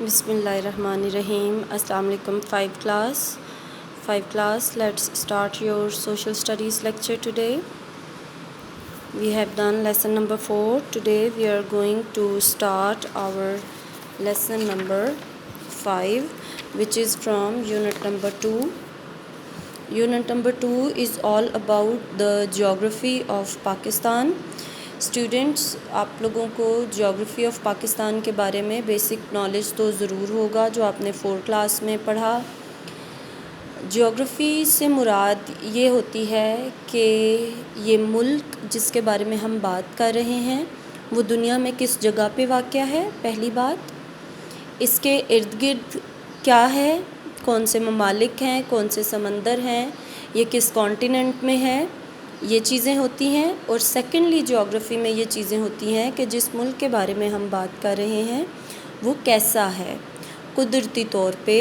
بسم اللہ الرحمن الرحیم. السلام علیکم. 5 class, let's start your social studies lecture today. We have done lesson number 4. Today we are going to start our lesson number 5, which is from unit number 2. Unit number 2 is all about the geography of Pakistan. Students, آپ لوگوں کو geography of Pakistan کے بارے میں basic knowledge تو ضرور ہوگا جو آپ نے 4 کلاس میں پڑھا. جیوگرافی سے مراد یہ ہوتی ہے کہ یہ ملک جس کے بارے میں ہم بات کر رہے ہیں وہ دنیا میں کس جگہ پہ واقع ہے. پہلی بات، اس کے ارد گرد کیا ہے، کون سے ممالک ہیں، کون سے سمندر ہیں، یہ کس کانٹیننٹ میں ہے، یہ چیزیں ہوتی ہیں. اور سیکنڈلی جیوگرافی میں یہ چیزیں ہوتی ہیں کہ جس ملک کے بارے میں ہم بات کر رہے ہیں وہ کیسا ہے، قدرتی طور پہ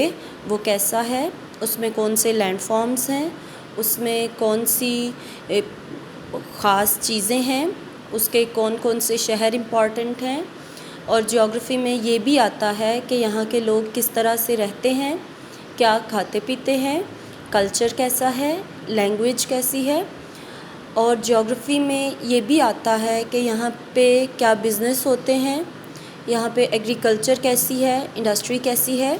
وہ کیسا ہے، اس میں کون سے لینڈ فارمز ہیں، اس میں کون سی خاص چیزیں ہیں، اس کے کون کون سے شہر امپورٹنٹ ہیں. اور جیوگرافی میں یہ بھی آتا ہے کہ یہاں کے لوگ کس طرح سے رہتے ہیں، کیا کھاتے پیتے ہیں، کلچر کیسا ہے، لینگویج کیسی ہے. اور جیوگرافی میں یہ بھی آتا ہے کہ یہاں پہ کیا بزنس ہوتے ہیں، یہاں پہ ایگریکلچر کیسی ہے، انڈسٹری کیسی ہے،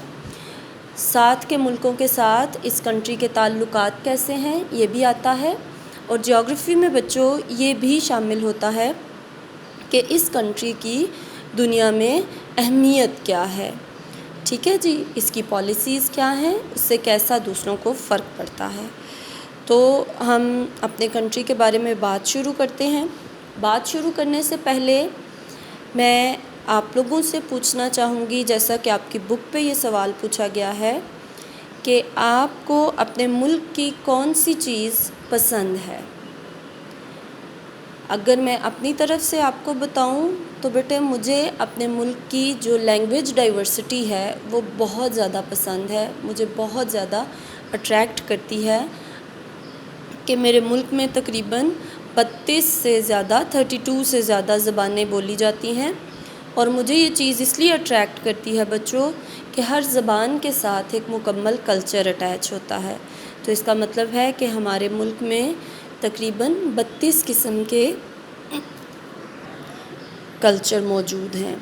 ساتھ کے ملکوں کے ساتھ اس کنٹری کے تعلقات کیسے ہیں، یہ بھی آتا ہے. اور جیوگرافی میں بچوں یہ بھی شامل ہوتا ہے کہ اس کنٹری کی دنیا میں اہمیت کیا ہے. ٹھیک ہے جی، اس کی پالیسیز کیا ہیں، اس سے کیسا دوسروں کو فرق پڑتا ہے. تو ہم اپنے کنٹری کے بارے میں بات شروع کرتے ہیں. بات شروع کرنے سے پہلے میں آپ لوگوں سے پوچھنا چاہوں گی، جیسا کہ آپ کی بک پہ یہ سوال پوچھا گیا ہے کہ آپ کو اپنے ملک کی کون سی چیز پسند ہے. اگر میں اپنی طرف سے آپ کو بتاؤں تو بیٹے مجھے اپنے ملک کی جو لینگویج ڈائیورسٹی ہے وہ بہت زیادہ پسند ہے، مجھے بہت زیادہ اٹریکٹ کرتی ہے کہ میرے ملک میں تقریباً 32 سے زیادہ زبانیں بولی جاتی ہیں. اور مجھے یہ چیز اس لیے اٹریکٹ کرتی ہے بچوں کہ ہر زبان کے ساتھ ایک مکمل کلچر اٹیچ ہوتا ہے. تو اس کا مطلب ہے کہ ہمارے ملک میں تقریباً 32 قسم کے کلچر موجود ہیں.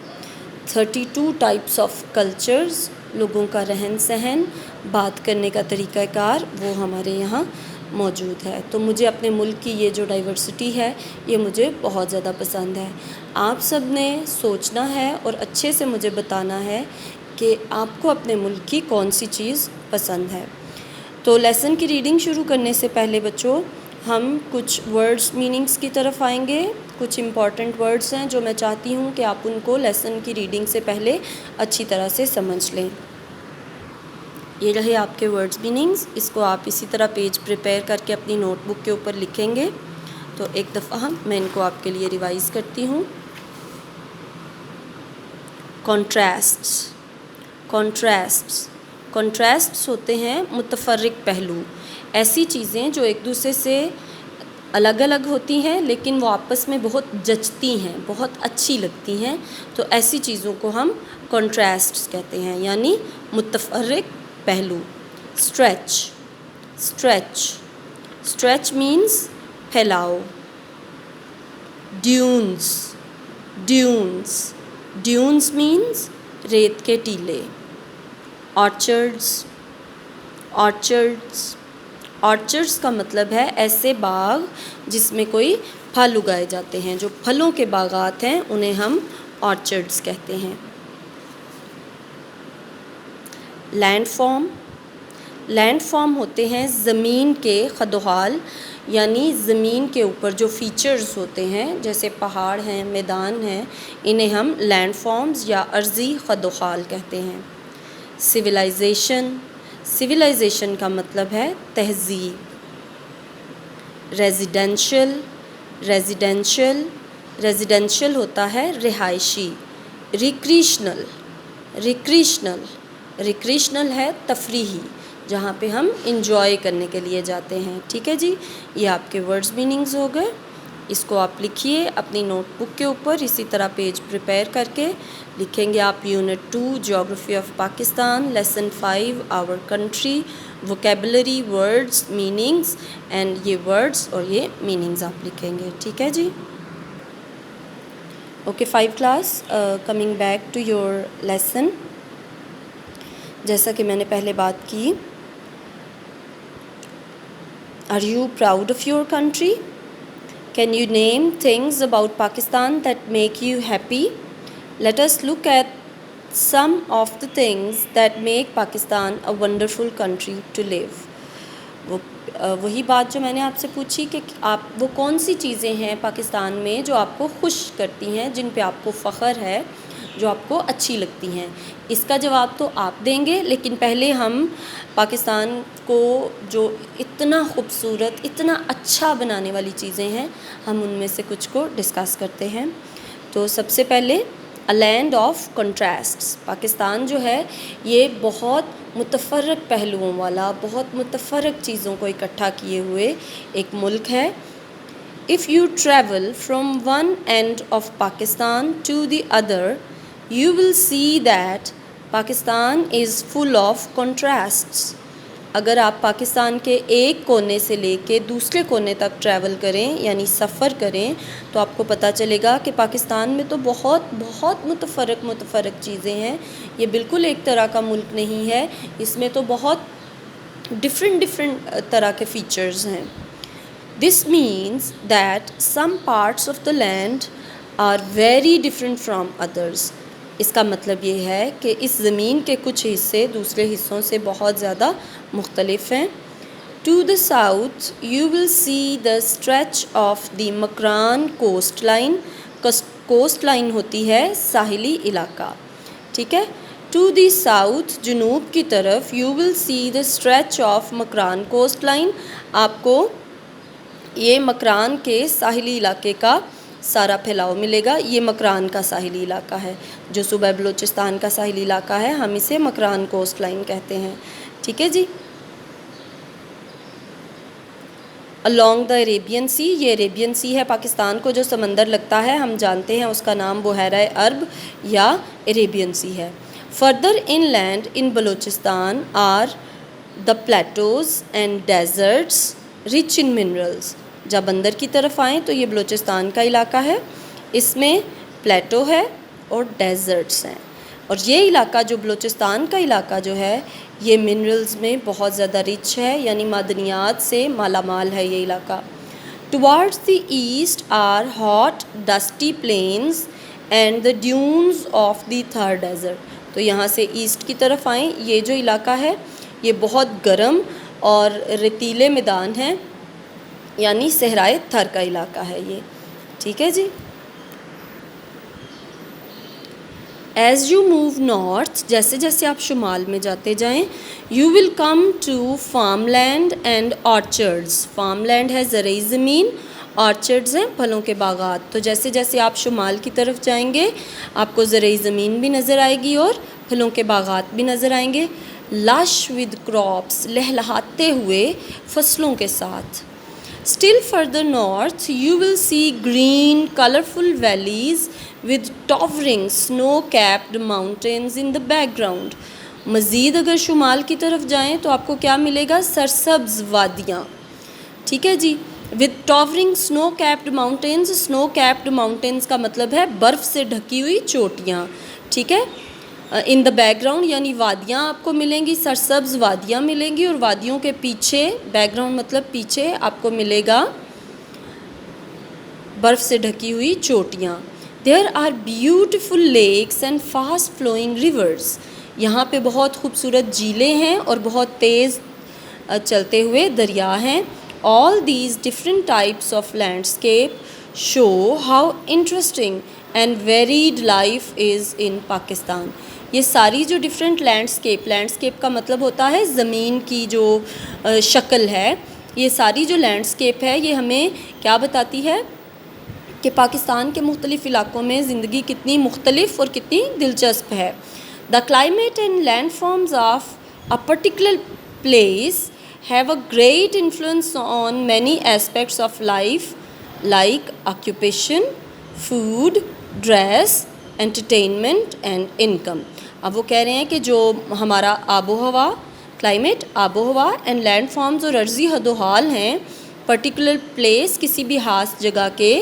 32 ٹائپس آف کلچرز، لوگوں کا رہن سہن، بات کرنے کا طریقہ کار وہ ہمارے یہاں موجود ہے. تو مجھے اپنے ملک کی یہ جو ڈائیورسٹی ہے یہ مجھے بہت زیادہ پسند ہے. آپ سب نے سوچنا ہے اور اچھے سے مجھے بتانا ہے کہ آپ کو اپنے ملک کی کون سی چیز پسند ہے. تو لیسن کی ریڈنگ شروع کرنے سے پہلے بچوں ہم کچھ ورڈز میننگز کی طرف آئیں گے. کچھ امپورٹنٹ ورڈز ہیں جو میں چاہتی ہوں کہ آپ ان کو لیسن کی ریڈنگ سے پہلے اچھی طرح سے سمجھ لیں. یہ رہے آپ کے ورڈز میننگز. اس کو آپ اسی طرح پیج پریپیئر کر کے اپنی نوٹ بک کے اوپر لکھیں گے. تو ایک دفعہ میں ان کو آپ کے لیے ریوائز کرتی ہوں. کنٹراسٹس. کنٹراسٹس کنٹراسٹس ہوتے ہیں متفرق پہلو، ایسی چیزیں جو ایک دوسرے سے الگ الگ ہوتی ہیں لیکن وہ آپس میں بہت جچتی ہیں، بہت اچھی لگتی ہیں. تو ایسی چیزوں کو ہم کنٹراسٹس کہتے ہیں، یعنی متفرق پہلو. اسٹریچ. اسٹریچ اسٹریچ مینس پھیلاؤ. ڈیونز. ڈیونز ڈیونز مینس ریت کے ٹیلے. آرچرڈز. آرچرڈز آرچرڈز کا مطلب ہے ایسے باغ جس میں کوئی پھل اگائے جاتے ہیں، جو پھلوں کے باغات ہیں انہیں ہم آرچرڈز کہتے ہیں. Land form. لینڈ فارم ہوتے ہیں زمین کے خدوحال، یعنی زمین کے اوپر جو فیچرز ہوتے ہیں جیسے پہاڑ ہیں، میدان ہیں، انہیں ہم لینڈ فارمز یا ارضی خدوحال کہتے ہیں. سویلائزیشن. سویلائزیشن کا مطلب ہے تہذیب. ریزیڈینشل. ریزیڈینشل ریزیڈینشل ہوتا ہے رہائشی. ریکریشنل. ریکریشنل ریکریشنل ہے تفریحی، جہاں پہ ہم انجوائے کرنے کے لیے جاتے ہیں. ٹھیک ہے جی، یہ آپ کے ورڈز میننگز ہو گئے. اس کو آپ لکھیے اپنی نوٹ بک کے اوپر، اسی طرح پیج پریپیئر کر کے لکھیں گے آپ unit 2 geography of Pakistan lesson 5 our country, vocabulary, words, meanings, and یہ ورڈز اور یہ میننگز آپ لکھیں گے. ٹھیک ہے جی. Okay 5 class, coming back to your lesson. جیسا کہ میں نے پہلے بات کی، are you proud of your country? Can you name things about Pakistan that make you happy? Let us look at some of the things that make Pakistan a wonderful country to live. وہی بات جو میں نے آپ سے پوچھی کہ آپ وہ کون سی چیزیں ہیں پاکستان میں جو آپ کو خوش کرتی ہیں، جن پہ آپ کو فخر ہے، جو آپ کو اچھی لگتی ہیں. اس کا جواب تو آپ دیں گے، لیکن پہلے ہم پاکستان کو جو اتنا خوبصورت، اتنا اچھا بنانے والی چیزیں ہیں، ہم ان میں سے کچھ کو ڈسکس کرتے ہیں. تو سب سے پہلے اے لینڈ آف کنٹراسٹس. پاکستان جو ہے یہ بہت متفرق پہلوؤں والا، بہت متفرق چیزوں کو اکٹھا کیے ہوئے ایک ملک ہے. If you travel from one end of Pakistan to the other, you will see that Pakistan is full of contrasts. اگر آپ پاکستان کے ایک کونے سے لے کے دوسرے کونے تک ٹریول کریں، یعنی سفر کریں، تو آپ کو پتہ چلے گا کہ پاکستان میں تو بہت بہت متفرق چیزیں ہیں. یہ بالکل ایک طرح کا ملک نہیں ہے، اس میں تو بہت ڈفرینٹ طرح کے فیچرز ہیں. This means that some parts of the land are very different from others. اس کا مطلب یہ ہے کہ اس زمین کے کچھ حصے دوسرے حصوں سے بہت زیادہ مختلف ہیں. To the south, you will see the stretch of the Makran coastline. Coastline ہوتی ہے ساحلی علاقہ. ٹھیک ہے. To the south, جنوب کی طرف you will see the stretch of Makran coastline. آپ کو یہ مکران کے ساحلی علاقے کا سارا پھیلاؤ ملے گا. یہ مکران کا ساحلی علاقہ ہے، جو صوبہ بلوچستان کا ساحلی علاقہ ہے، ہم اسے مکران کوسٹ لائن کہتے ہیں. ٹھیک ہے جی. along the Arabian Sea، یہ Arabian Sea ہے پاکستان کو جو سمندر لگتا ہے، ہم جانتے ہیں اس کا نام بحیرہ عرب یا Arabian Sea ہے. further inland in Balochistan are the plateaus and deserts rich in minerals. جب اندر کی طرف آئیں تو یہ بلوچستان کا علاقہ ہے، اس میں پلیٹو ہے اور ڈیزرٹس ہیں. اور یہ علاقہ جو بلوچستان کا علاقہ جو ہے یہ منرلز میں بہت زیادہ رچ ہے، یعنی معدنیات سے مالا مال ہے یہ علاقہ. Towards the east are hot dusty plains and the dunes of the Thar desert. تو یہاں سے ایسٹ کی طرف آئیں، یہ جو علاقہ ہے یہ بہت گرم اور ریتیلے میدان ہیں، یعنی صحرائے تھر کا علاقہ ہے یہ. ٹھیک ہے جی. ایز یو موو نارتھ، جیسے جیسے آپ شمال میں جاتے جائیں، you will come to farmland and orchards. Farmland ہے زرعی زمین، آرچرڈز ہیں پھلوں کے باغات. تو جیسے جیسے آپ شمال کی طرف جائیں گے آپ کو زرعی زمین بھی نظر آئے گی اور پھلوں کے باغات بھی نظر آئیں گے. لش ود کراپس، لہلہاتے ہوئے فصلوں کے ساتھ. Still further north, you will see green, colorful valleys with towering snow-capped mountains in the background. مزید اگر شمال کی طرف جائیں تو آپ کو کیا ملے گا؟ سرسبز وادیاں. ٹھیک ہے جی. with towering snow-capped mountains. snow-capped mountains کا مطلب ہے برف سے ڈھکی ہوئی چوٹیاں. ٹھیک ہے. ان دا بیک گراؤنڈ یعنی وادیاں آپ کو ملیں گی، سرسبز وادیاں ملیں گی، اور وادیوں کے پیچھے، بیک گراؤنڈ مطلب پیچھے، آپ کو ملے گا برف سے ڈھکی ہوئی چوٹیاں. There are beautiful lakes and fast flowing rivers. یہاں پہ بہت خوبصورت جھیلیں ہیں اور بہت تیز چلتے ہوئے دریا ہیں. All these different types of landscape show how interesting and varied life is in Pakistan. یہ ساری جو ڈفرینٹ لینڈسکیپ کا مطلب ہوتا ہے زمین کی جو شکل ہے، یہ ساری جو لینڈسکیپ ہے یہ ہمیں کیا بتاتی ہے کہ پاکستان کے مختلف علاقوں میں زندگی کتنی مختلف اور کتنی دلچسپ ہے. The climate and landforms of a particular place have a great influence on many aspects of life like occupation, food, dress, entertainment and income. اب وہ کہہ رہے ہیں کہ جو ہمارا آب و ہوا، کلائمیٹ، آب و ہوا اینڈ لینڈ فارمز اور عرضی حد و حال ہیں، پرٹیکولر پلیس کسی بھی خاص جگہ کے،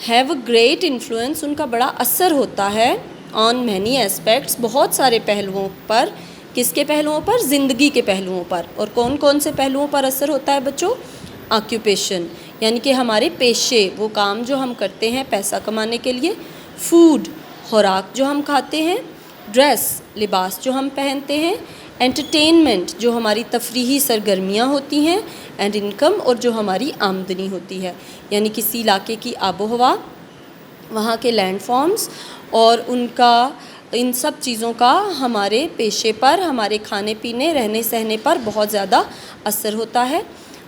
ہیو اے گریٹ انفلوئنس، ان کا بڑا اثر ہوتا ہے آن مینی اسپیکٹس، بہت سارے پہلوؤں پر. کس کے پہلوؤں پر؟ زندگی کے پہلوؤں پر. اور کون کون سے پہلوؤں پر اثر ہوتا ہے بچوں؟ آکیوپیشن یعنی کہ ہمارے پیشے، وہ کام جو ہم کرتے ہیں پیسہ کمانے کے لیے. فوڈ، خوراک جو ہم کھاتے ہیں. ڈریس، لباس جو ہم پہنتے ہیں. انٹرٹینمنٹ، جو ہماری تفریحی سرگرمیاں ہوتی ہیں. اینڈ انکم، اور جو ہماری آمدنی ہوتی ہے. یعنی کسی علاقے کی آب و ہوا، وہاں کے لینڈ فارمز اور ان سب چیزوں کا ہمارے پیشے پر، ہمارے کھانے پینے، رہنے سہنے پر بہت زیادہ اثر ہوتا ہے.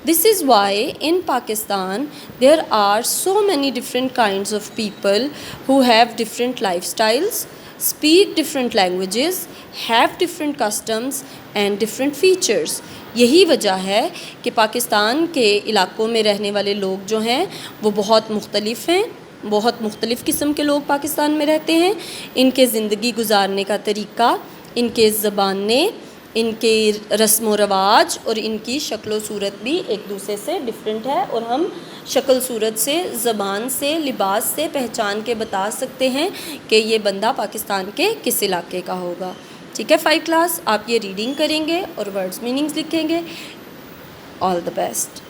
This is why in Pakistan there are so many different kinds of people who have different lifestyles, speak different languages, have different customs and different features. یہی وجہ ہے کہ پاکستان کے علاقوں میں رہنے والے لوگ جو ہیں وہ بہت مختلف ہیں. بہت مختلف قسم کے لوگ پاکستان میں رہتے ہیں. ان کے زندگی گزارنے کا طریقہ، ان کے زبانیں، ان کے رسم و رواج اور ان کی شکل و صورت بھی ایک دوسرے سے ڈفرینٹ ہے. اور ہم شکل صورت سے، زبان سے، لباس سے پہچان کے بتا سکتے ہیں کہ یہ بندہ پاکستان کے کس علاقے کا ہوگا. ٹھیک ہے 5 کلاس، آپ یہ ریڈنگ کریں گے اور ورڈز میننگز لکھیں گے. آل دا بیسٹ.